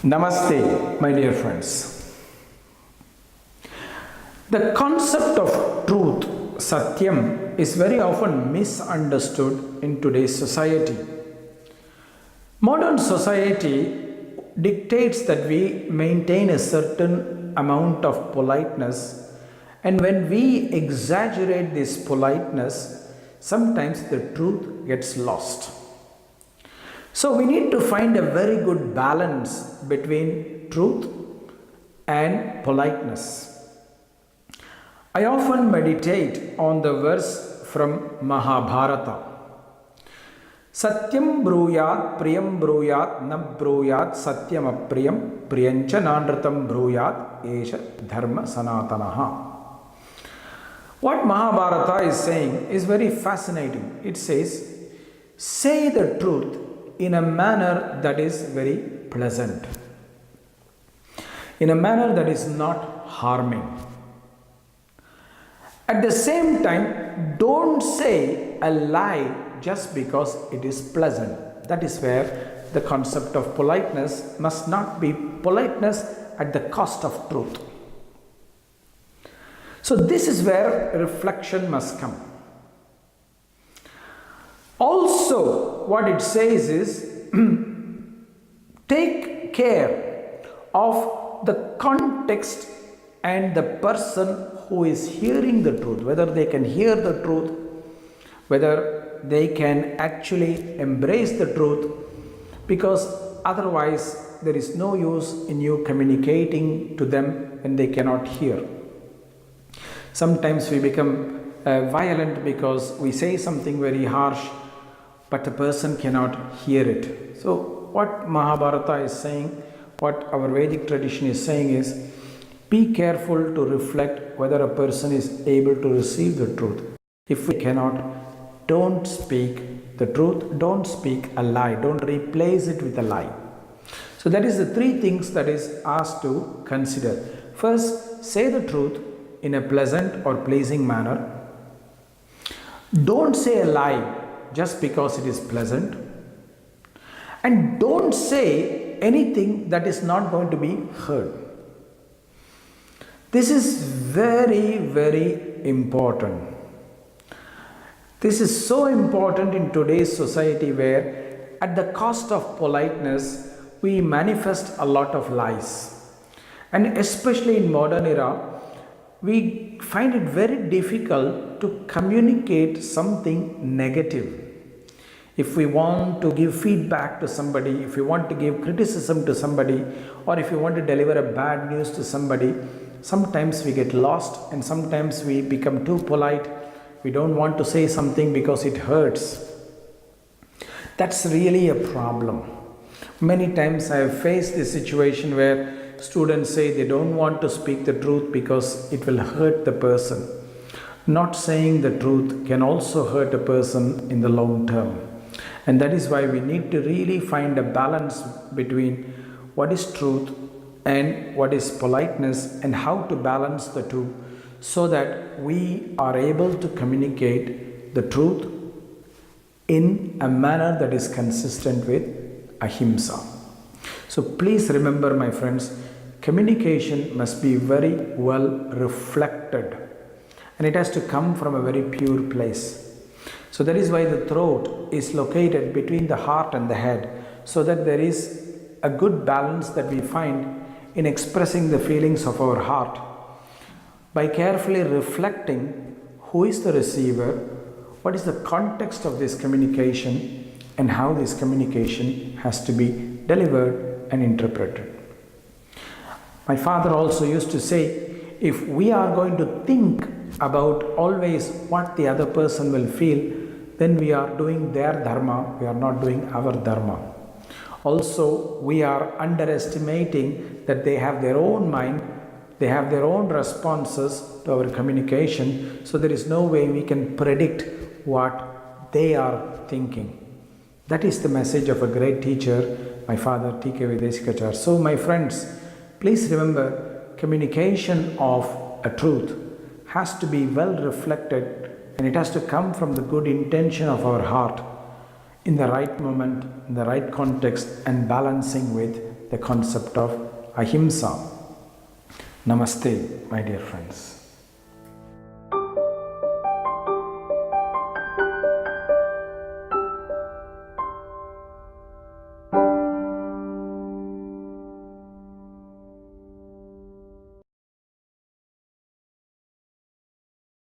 Namaste, my dear friends. The concept of truth, Satyam, is very often misunderstood in today's society. Modern society dictates that we maintain a certain amount of politeness, and when we exaggerate this politeness, sometimes the truth gets lost. So we need to find a very good balance between truth and politeness. I often meditate on the verse from Mahabharata. Satyam bruyat priyam bruyat na bruyat satyam apriyam priyancha nanratam bruyat esha dharma sanatanaha. What Mahabharata is saying is very fascinating. It says, say the truth in a manner that is very pleasant, in a manner that is not harming. At the same time, don't say a lie just because it is pleasant. That is where the concept of politeness must not be politeness at the cost of truth. So this is where reflection must come. Also, what it says is take care of the context and the person who is hearing the truth, whether they can hear the truth, whether they can actually embrace the truth, because otherwise there is no use in you communicating to them when they cannot hear. Sometimes we become violent because we say something very harsh, but the person cannot hear it. So what Mahabharata is saying, what our Vedic tradition is saying is, be careful to reflect whether a person is able to receive the truth. If we cannot, don't speak the truth, don't speak a lie, don't replace it with a lie. So that is the three things that is asked to consider. First, say the truth in a pleasant or pleasing manner. Don't say a lie just because it is pleasant, and don't say anything that is not going to be heard. This is very, very important. This is so important in today's society, where at the cost of politeness we manifest a lot of lies, and especially in modern era we find it very difficult to communicate something negative. If we want to give feedback to somebody, if we want to give criticism to somebody, or if we want to deliver a bad news to somebody, sometimes we get lost and sometimes we become too polite. We don't want to say something because it hurts. That's really a problem. Many times I have faced this situation where students say they don't want to speak the truth because it will hurt the person. Not saying the truth can also hurt a person in the long term. And that is why we need to really find a balance between what is truth and what is politeness, and how to balance the two so that we are able to communicate the truth in a manner that is consistent with ahimsa. So please remember, my friends, communication must be very well reflected, and it has to come from a very pure place. So that is why the throat is located between the heart and the head, so that there is a good balance that we find in expressing the feelings of our heart by carefully reflecting who is the receiver, what is the context of this communication, and how this communication has to be delivered and interpreted. My father also used to say, if we are going to think about always what the other person will feel, then we are doing their dharma, we are not doing our dharma. Also, we are underestimating that they have their own mind, they have their own responses to our communication, so there is no way we can predict what they are thinking. That is the message of a great teacher, my father TKV Desikachar. So my friends, please remember, communication of a truth has to be well reflected, and it has to come from the good intention of our heart in the right moment, in the right context, and balancing with the concept of ahimsa. Namaste, my dear friends.